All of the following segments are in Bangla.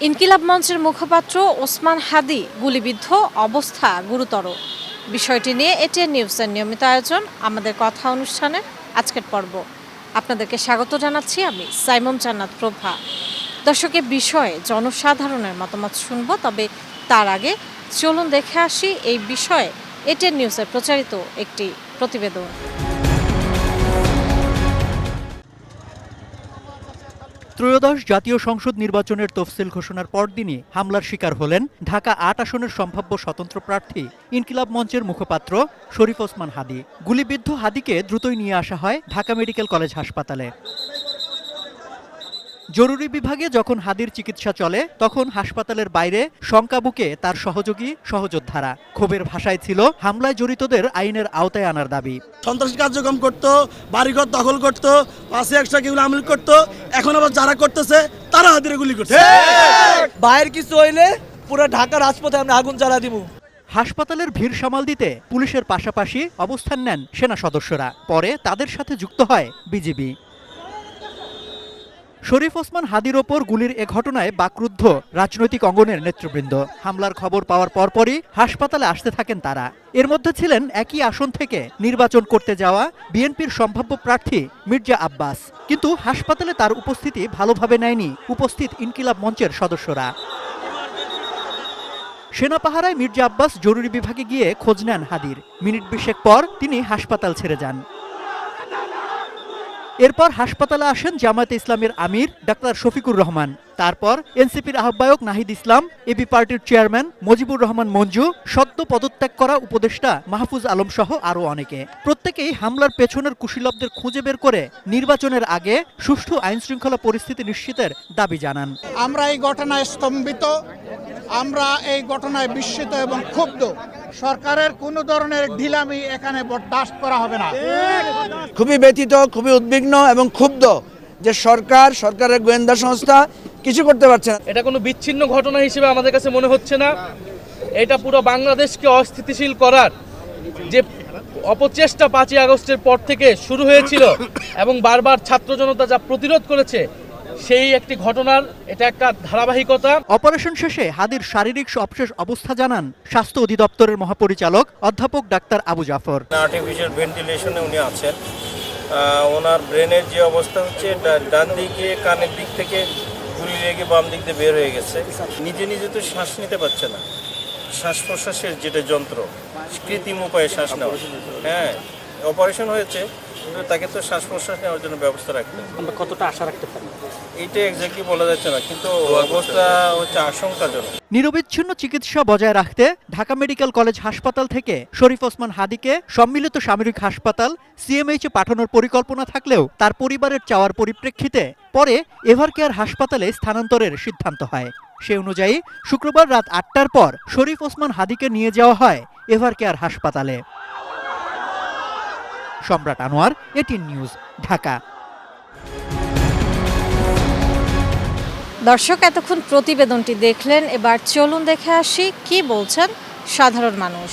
ইনকিলাব মঞ্চের মুখপাত্র ওসমান হাদি গুলিবিদ্ধ, অবস্থা গুরুতর। বিষয়টি নিয়ে এটিএন নিউজের নিয়মিত আয়োজন আমাদের কথা অনুষ্ঠানে আজকের পর্ব আপনাদেরকে স্বাগত জানাচ্ছি। আমি সাইমন জান্নাত প্রভা। দর্শকের বিষয়ে জনসাধারণের মতামত শুনব, তবে তার আগে চলুন দেখে আসি এই বিষয়ে এটিএন নিউজের প্রচারিত একটি প্রতিবেদন। ত্রয়োদশ জাতীয় সংসদ নির্বাচনের তফসিল ঘোষণার পরদিনই হামলার শিকার হলেন ঢাকা ৮ আসনের সম্ভাব্য স্বতন্ত্র প্রার্থী ইনকিলাব মঞ্চের মুখপাত্র শরীফ ওসমান হাদি। গুলিবিদ্ধ হাদিকে দ্রুতই নিয়ে আসা হয় ঢাকা মেডিকেল কলেজ হাসপাতালে। জরুরি বিভাগে যখন হাদির চিকিৎসা চলে, তখন হাসপাতালের বাইরে শঙ্কা বুকে তার সহযোগী সহযোদ্ধারা। ক্ষোভের ভাষায় ছিল হামলায় জড়িতদের আইনের আওতায় আনার দাবি। সন্ত্রাসী কার্যক্রম করতো, বাড়িঘর দখল করতো, পাশে একশো কেউ আমল করতো, এখন আবার যারা করতেছে তারা হাদিরে গুলি করছে। বাইরের কিছু হইলে পুরো ঢাকা রাজপথে আমরা আগুন জ্বালা দিব। হাসপাতালের ভিড় সামাল দিতে পুলিশের পাশাপাশি অবস্থান নেন সেনা সদস্যরা। পরে তাদের সাথে যুক্ত হয় বিজিবি। শরীফ ওসমান হাদির ওপর গুলির এ ঘটনায় বাকরুদ্ধ রাজনৈতিক অঙ্গনের নেতৃবৃন্দ। হামলার খবর পাওয়ার পরপরই হাসপাতালে আসতে থাকেন তারা। এর মধ্যে ছিলেন একই আসন থেকে নির্বাচন করতে যাওয়া বিএনপির সম্ভাব্য প্রার্থী মির্জা আব্বাস। কিন্তু হাসপাতালে তার উপস্থিতি ভালোভাবে নেয়নি উপস্থিত ইনকিলাব মঞ্চের সদস্যরা। সেনা পাহারায় মির্জা আব্বাস জরুরি বিভাগে গিয়ে খোঁজ নেন হাদির। মিনিট ২০ পর তিনি হাসপাতাল ছেড়ে যান। এরপর হাসপাতালে আসেন জামায়াতে ইসলামের আমির ডাক্তার শফিকুর রহমান। তারপর এনসিপির আহ্বায়ক নাহিদ ইসলাম, এবি পার্টির চেয়ারম্যান মুজিবুর রহমান মঞ্জু, সদ্য পদত্যাগ করা উপদেষ্টা মাহফুজ আলম সহ আরও অনেকে। প্রত্যেকেই হামলার পেছনের কুশীলবদের খুঁজে বের করে নির্বাচনের আগে সুষ্ঠু আইনশৃঙ্খলা পরিস্থিতি নিশ্চিতের দাবি জানান। আমরা এই ঘটনায় স্তম্ভিত, আমরা এই ঘটনায় বিস্মিত এবং ক্ষুব্ধ। সরকারের কোনো ধরনের ঢিলামি এখানে বরদাস্ত করা হবে না। খুবই ব্যথিত, খুবই উদ্বিগ্ন এবং ক্ষুব্ধ যে সরকারের গোয়েন্দা সংস্থা কিছু করতে পারছে না। এটা কোনো বিচ্ছিন্ন ঘটনা হিসেবে আমাদের কাছে মনে হচ্ছে না। এটা পুরো বাংলাদেশকে অস্থিতিশীল করার যে অপচেষ্টা ৫ই আগস্টের পর থেকে শুরু হয়েছিল এবং বারবার ছাত্র জনতা যা প্রতিরোধ করেছে, সেই একটি ঘটনার এটা একটা ধারাবাহিকতা। অপারেশন শেষে হাদির শারীরিক সবশেষ অবস্থা জানান স্বাস্থ্য অধিদপ্তরের মহাপরিচালক অধ্যাপক ডাক্তার আবু জাফর। আর্টিফিশিয়াল ভেন্টিলেশনে উনি আছেন। ওনার ব্রেনের যে অবস্থা হচ্ছে, ডান দিকে কানের দিক থেকে গুলি লেগে বাম দিক দিয়ে বের হয়ে গেছে। নিজে নিজে তো শ্বাস নিতে পারছে না। শ্বাস প্রশ্বাসের যেটা যন্ত্র, কৃত্রিম উপায়ে শ্বাস নেওয়া, হ্যাঁ অপারেশন হয়েছে, কিন্তু তাকে তো শ্বাস প্রশ্বাস নেওয়ার জন্য ব্যবস্থা রাখতে হবে। আমরা কতটা আশা রাখতে পারি এইটা এক্স্যাক্টলি বলা যাচ্ছে না, কিন্তু অবস্থা হচ্ছে আশঙ্কাজনক। নিরবিচ্ছিন্ন চিকিৎসা বজায় রাখতে ঢাকা মেডিকেল কলেজ হাসপাতাল থেকে শরীফ ওসমান হাদিকে সম্মিলিত সামরিক হাসপাতাল সিএমএইচে পাঠানোর পরিকল্পনা থাকলেও তার পরিবারের চাওয়ার পরিপ্রেক্ষিতে পরে এভারকেয়ার হাসপাতালে স্থানান্তরের সিদ্ধান্ত হয়। সে অনুযায়ী শুক্রবার রাত ৮টার পর শরীফ ওসমান হাদিকে নিয়ে যাওয়া হয় এভারকেয়ার হাসপাতালে। সম্রাট আনোয়ার, এটিএন নিউজ, ঢাকা। দর্শক, এতক্ষণ প্রতিবেদনটি দেখলেন, এবার চলুন দেখে আসি কি বলছেন সাধারণ মানুষ।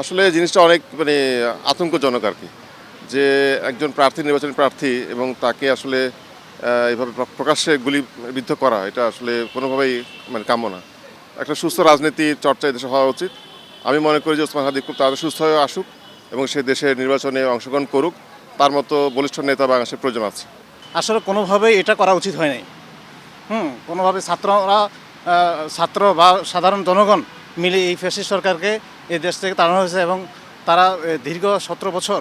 আসলে জিনিসটা অনেক আতঙ্কজনক আর কি, যে একজন প্রার্থী, নির্বাচনী প্রার্থী, এবং তাকে আসলে এইভাবে প্রকাশ্যে গুলিবিদ্ধ করা, এটা আসলে কোনোভাবেই কাম্য না। একটা সুস্থ রাজনীতির চর্চা দেশে হওয়া উচিত। আমি মনে করি যে ওসমান হাদি খুব তাড়াতাড়ি সুস্থ হয়ে আসুক এবং সে দেশের নির্বাচনে অংশগ্রহণ করুক। তার মতো বলিষ্ঠ নেতা বাংলাদেশের প্রয়োজন আছে। আসলে কোনোভাবেই এটা করা উচিত হয় নাই। কোনোভাবে ছাত্র বা সাধারণ জনগণ মিলে এই ফ্যাসিস্ট সরকারকে এই দেশ থেকে তাড়ানো হয়েছে এবং তারা দীর্ঘ ১৭ বছর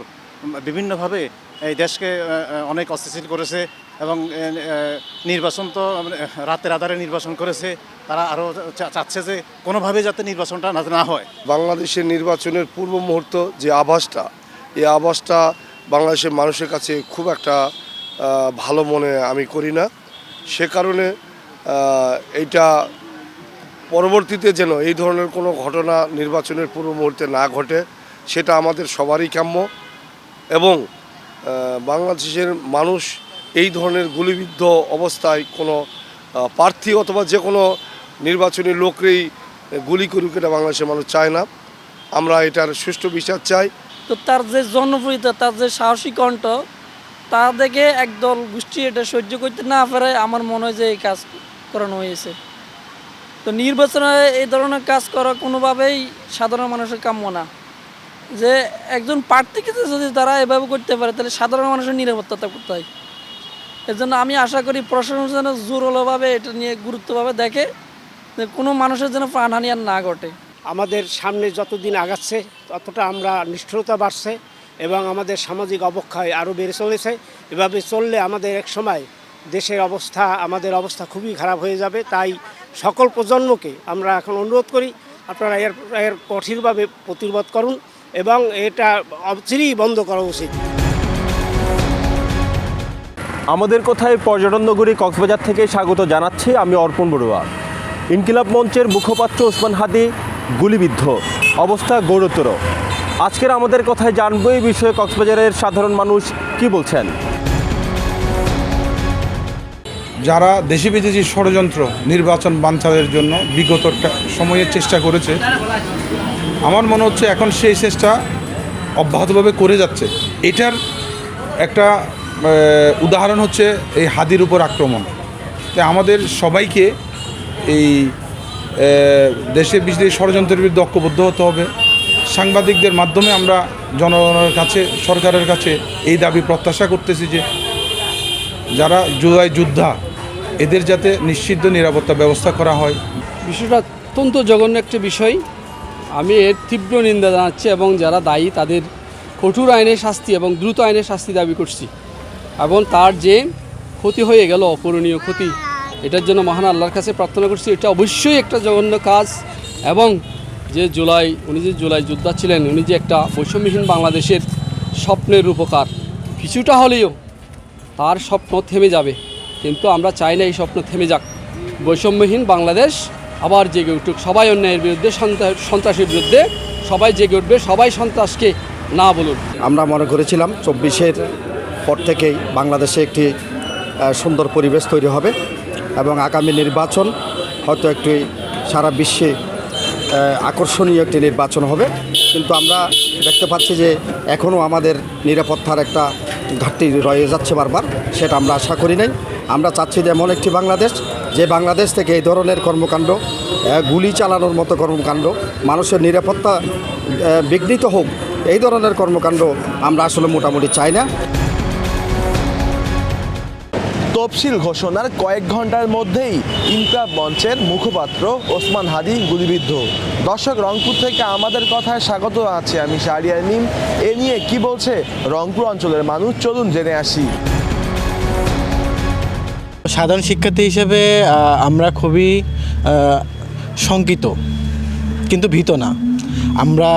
বিভিন্নভাবে এই দেশকে অনেক অস্থিতিশীল করেছে এবং নির্বাচন তো রাতের আধারে নির্বাচন করেছে। তারা আরও চাচ্ছে যে কোনোভাবে যাতে নির্বাচনটা না হয়। বাংলাদেশের নির্বাচনের পূর্ব মুহূর্ত যে আভাসটা, এই আভাসটা বাংলাদেশের মানুষের কাছে খুব একটা ভালো মনে আমি করি না। সে কারণে এইটা পরবর্তীতে যেন এই ধরনের কোনো ঘটনা নির্বাচনের পূর্ব মুহূর্তে না ঘটে, সেটা আমাদের সবারই কাম্য। এবং বাংলাদেশের মানুষ এই ধরনের গুলিবিদ্ধ অবস্থায় কোনো প্রার্থী অথবা যে কোনো নির্বাচনী লোককেই গুলি করুক, এটা বাংলাদেশের মানুষ চায় না। আমরা এটার সুষ্ঠু বিচার চাই। তো তার যে জনপ্রিয়তা, তার যে সাহসী কণ্ঠ, তা দেখে একদল গোষ্ঠী এটা সহ্য করতে না পারে, আমার মনে হয় যে এই কাজ করানো হয়েছে। তো নির্বাচনে এই ধরনের কাজ করা কোনোভাবেই সাধারণ মানুষের কাম্য না। যে একজন প্রার্থীকে যদি তারা এভাবে করতে পারে, তাহলে সাধারণ মানুষের নিরাপত্তা করতে হয়। এর জন্য আমি আশা করি প্রশাসন যেন জোরালোভাবে এটা নিয়ে গুরুত্বভাবে দেখে, যে কোনো মানুষের যেন প্রাণহানি আর না ঘটে। আমাদের সামনে যতদিন আগাচ্ছে ততটা আমরা নিষ্ঠুরতা বাড়ছে এবং আমাদের সামাজিক অবক্ষয় আরও বেড়ে চলেছে। এভাবে চললে আমাদের এক সময় দেশের অবস্থা, আমাদের অবস্থা খুবই খারাপ হয়ে যাবে। তাই সকল প্রজন্মকে আমরা এখন অনুরোধ করি, আপনারা এর কঠিনভাবে প্রতিরোধ করুন এবং এটা অচিরেই বন্ধ করা উচিত। আমাদের কথায় পর্যটন নগরী কক্সবাজার থেকে স্বাগত জানাচ্ছি আমি অর্পণ বড়ুয়া। ইনকিলাব মঞ্চের মুখপাত্র ওসমান হাদি গুলিবিদ্ধ, অবস্থা গুরুতর। আজকের আমাদের কথায় জানবো এই বিষয়ে কক্সবাজারের সাধারণ মানুষ কি বলছেন। যারা দেশি বিদেশি ষড়যন্ত্র নির্বাচন বানচালের জন্য বিগত সময়ে চেষ্টা করেছে, আমার মনে হচ্ছে এখন সেই চেষ্টা অব্যাহতভাবে করে যাচ্ছে। এটার একটা উদাহরণ হচ্ছে এই হাদির উপর আক্রমণ। তাই আমাদের সবাইকে এই দেশে বিদেশি ষড়যন্ত্রের বিরুদ্ধে ঐক্যবদ্ধ হতে হবে। সাংবাদিকদের মাধ্যমে আমরা জনগণের কাছে, সরকারের কাছে এই দাবি প্রত্যাশা করতেছি যে যারা জুলাই যোদ্ধা এদের যাতে নিশ্চিত নিরাপত্তা ব্যবস্থা করা হয়। বিষয়টা অত্যন্ত জঘন্য একটা বিষয়। আমি এর তীব্র নিন্দা জানাচ্ছি এবং যারা দায়ী তাদের কঠোর আইনের শাস্তি এবং দ্রুত আইনের শাস্তি দাবি করছি। এবং তার যে ক্ষতি হয়ে গেল, অপূরণীয় ক্ষতি, এটার জন্য মহান আল্লাহর কাছে প্রার্থনা করছি। এটা অবশ্যই একটা জঘন্য কাজ এবং উনি যে জুলাই যোদ্ধা ছিলেন, উনি যে একটা বৈষম্যহীন বাংলাদেশের স্বপ্নের রূপকার, কিছুটা হলেও তার স্বপ্ন থেমে যাবে, কিন্তু আমরা চাই না এই স্বপ্ন থেমে যাক। বৈষম্যহীন বাংলাদেশ আবার জেগে উঠুক, সবাই অন্যায়ের বিরুদ্ধে, সন্ত্রাসের বিরুদ্ধে সবাই জেগে উঠবে, সবাই সন্ত্রাসকে না বলুন। আমরা মনে করেছিলাম 24-এর পর থেকেই বাংলাদেশে একটি সুন্দর পরিবেশ তৈরি হবে এবং আগামী নির্বাচন হয়তো একটি সারা বিশ্বে আকর্ষণীয় একটি নির্বাচন হবে। কিন্তু আমরা দেখতে পাচ্ছি যে এখনও আমাদের নিরাপত্তার একটা ঘাটতি রয়ে যাচ্ছে বারবার, সেটা আমরা আশা করি নাই। আমরা চাচ্ছি যে এমন একটি বাংলাদেশ, যে বাংলাদেশ থেকে এই ধরনের কর্মকাণ্ড, গুলি চালানোর মতো কর্মকাণ্ড, মানুষের নিরাপত্তা বিঘ্নিত হোক, এই ধরনের কর্মকাণ্ড আমরা আসলে মোটামুটি চাই না। তফসিল ঘোষণার কয়েক ঘন্টার মধ্যেই ইনকিলাব মঞ্চের মুখপাত্র ওসমান হাদি গুলিবিদ্ধ। দর্শক, রংপুর থেকে আমাদের কথায় স্বাগত আছে আমি শাহরিয়ার নিম। এ নিয়ে কি বলছে রংপুর অঞ্চলের মানুষ, চলুন জেনে আসি। সাধারণ শিক্ষার্থী হিসেবে আমরা খুবই শঙ্কিত, কিন্তু ভীত না। আমরা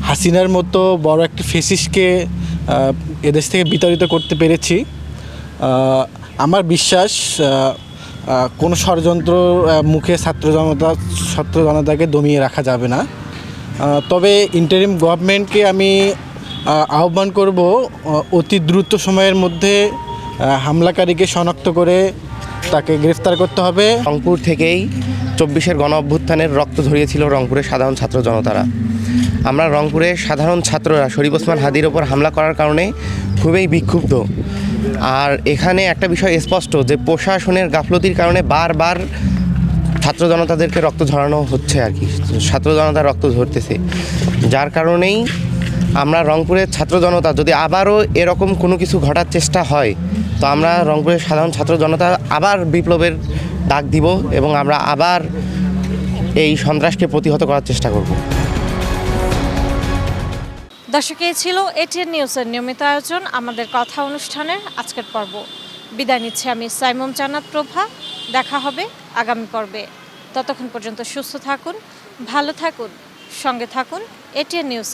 হাসিনার মতো বড় একটা ফেসিসকে এদেশ থেকে বিতাড়িত করতে পেরেছি। আমার বিশ্বাস কোনো ষড়যন্ত্র মুখে ছাত্র জনতাকে দমিয়ে রাখা যাবে না। তবে ইন্টারিম গভর্নমেন্টকে আমি আহ্বান করব অতি দ্রুত সময়ের মধ্যে হামলাকারীকে শনাক্ত করে তাকে গ্রেফতার করতে হবে। রংপুর থেকেই 24-এর গণ অভ্যুত্থানের রক্ত ঝরিয়েছিল রংপুরের সাধারণ ছাত্র জনতারা। আমরা রংপুরের সাধারণ ছাত্ররা শরীফ ওসমান হাদির ওপর হামলা করার কারণে খুবই বিক্ষুব্ধ। আর এখানে একটা বিষয় স্পষ্ট যে প্রশাসনের গাফলতির কারণে বারবার ছাত্র জনতাদেরকে রক্ত ঝরানো হচ্ছে আর কি, ছাত্র জনতা রক্ত ঝরতেছে। যার কারণেই আমরা রংপুরের ছাত্র জনতা যদি আবারও এরকম কোনো কিছু ঘটার চেষ্টা হয়, তো আমরা রংপুরের সাধারণ ছাত্র জনতা আবার বিপ্লবের ডাক দিব এবং আমরা আবার এই সন্ত্রাসকে প্রতিহত করার চেষ্টা করব। দর্শক, এই ছিল এটিএন নিউজের নিয়মিত আয়োজন আমাদের কথা অনুষ্ঠানের আজকের পর্ব। বিদায় নিচ্ছি আমি সাইমুম জান্নাত প্রভা। দেখা হবে আগামী পর্বে। ততক্ষণ পর্যন্ত সুস্থ থাকুন, ভালো থাকুন, সঙ্গে থাকুন এটিএন নিউজ।